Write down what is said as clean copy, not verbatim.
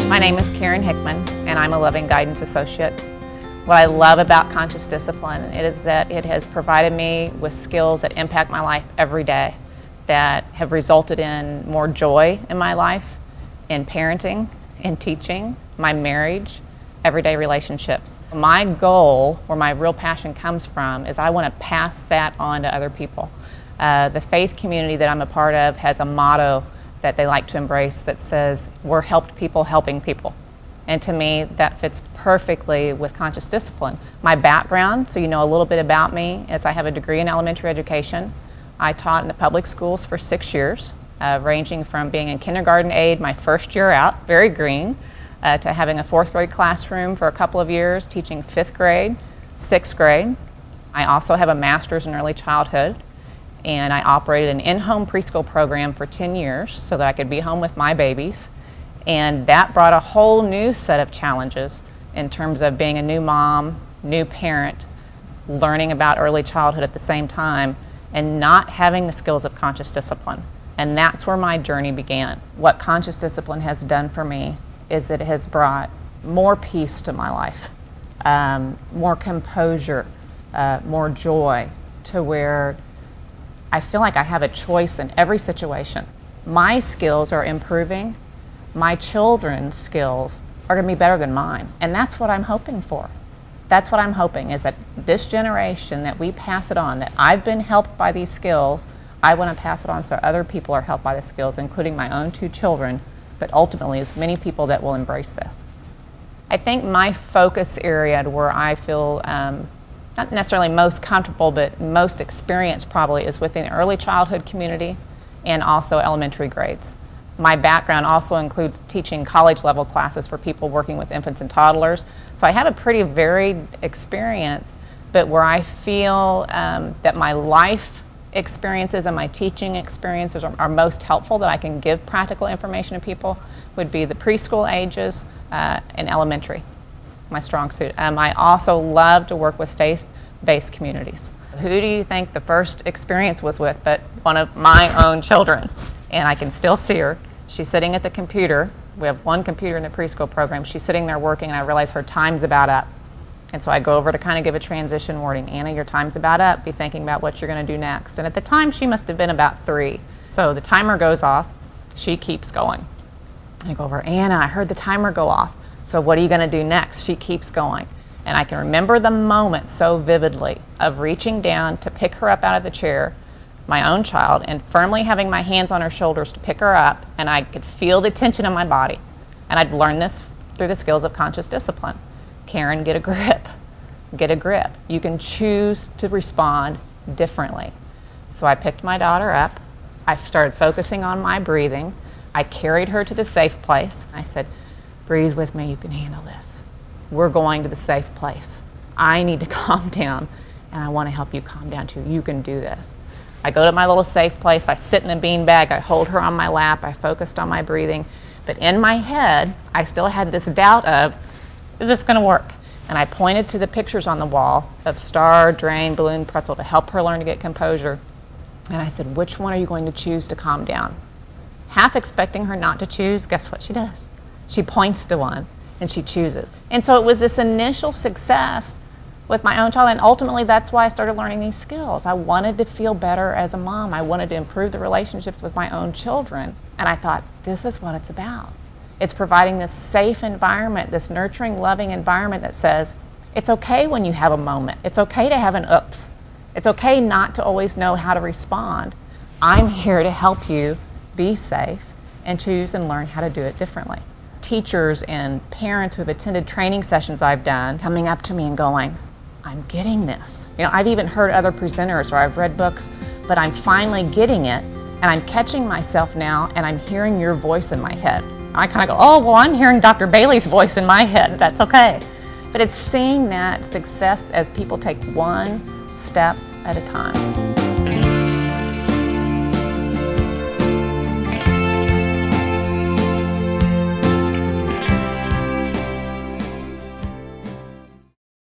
My name is Hickman, and I'm a Loving Guidance Associate. What I love about Conscious Discipline is that it has provided me with skills that impact my life every day, that have resulted in more joy in my life, in parenting, in teaching, my marriage, everyday relationships. My goal, where my real passion comes from, is I want to pass that on to other people. The faith community that I'm a part of has a motto that they like to embrace that says, "We're helped people helping people." And to me, that fits perfectly with Conscious Discipline. My background, so you know a little bit about me, is I have a degree in elementary education. I taught in the public schools for 6 years, ranging from being a kindergarten aide my first year out, very green, to having a 4th grade classroom for a couple of years, teaching 5th grade, 6th grade. I also have a master's in early childhood, and I operated an in-home preschool program for 10 years so that I could be home with my babies. And that brought a whole new set of challenges in terms of being a new mom, new parent, learning about early childhood at the same time, and not having the skills of Conscious Discipline. And that's where my journey began. What Conscious Discipline has done for me is it has brought more peace to my life, more composure, more joy, to where I feel like I have a choice in every situation. My skills are improving. My children's skills are going to be better than mine. And that's what I'm hoping for. That's what I'm hoping, is that this generation, that we pass it on, that I've been helped by these skills, I want to pass it on so other people are helped by the skills, including my own 2 children, but ultimately as many people that will embrace this. I think my focus area where I feel not necessarily most comfortable, but most experienced probably, is within the early childhood community and also elementary grades. My background also includes teaching college level classes for people working with infants and toddlers. So I have a pretty varied experience, but where I feel that my life experiences and my teaching experiences are most helpful, that I can give practical information to people, would be the preschool ages and elementary, my strong suit. I also love to work with faith-based communities. Who do you think the first experience was with but one of my own children? And I can still see her. She's sitting at the computer. We have 1 computer in the preschool program. She's sitting there working, and I realize her time's about up. And so I go over to kind of give a transition warning. "Anna, your time's about up. Be thinking about what you're going to do next." And at the time, she must have been about 3. So the timer goes off. She keeps going. I go over, "Anna, I heard the timer go off. So what are you going to do next?" She keeps going. And I can remember the moment so vividly of reaching down to pick her up out of the chair, my own child, and firmly having my hands on her shoulders to pick her up, and I could feel the tension in my body. And I'd learned this through the skills of Conscious Discipline. Karen, get a grip. Get a grip. You can choose to respond differently. So I picked my daughter up. I started focusing on my breathing. I carried her to the safe place. I said, "Breathe with me, you can handle this. We're going to the safe place. I need to calm down, and I want to help you calm down too. You can do this." I go to my little safe place. I sit in the beanbag. I hold her on my lap. I focused on my breathing. But in my head, I still had this doubt of, is this going to work? And I pointed to the pictures on the wall of star, drain, balloon, pretzel to help her learn to get composure. And I said, "Which one are you going to choose to calm down?" Half expecting her not to choose, guess what she does? She points to one and she chooses. And so it was this initial success with my own child, and ultimately that's why I started learning these skills. I wanted to feel better as a mom. I wanted to improve the relationships with my own children. And I thought, this is what it's about. It's providing this safe environment, this nurturing, loving environment that says, it's okay when you have a moment. It's okay to have an oops. It's okay not to always know how to respond. I'm here to help you be safe and choose and learn how to do it differently. Teachers and parents who have attended training sessions I've done coming up to me and going, "I'm getting this." You know, I've even heard other presenters, or I've read books, but I'm finally getting it, and I'm catching myself now, and I'm hearing your voice in my head. I kind of go, "Oh, well, I'm hearing Dr. Bailey's voice in my head. That's okay." But it's seeing that success as people take one step at a time.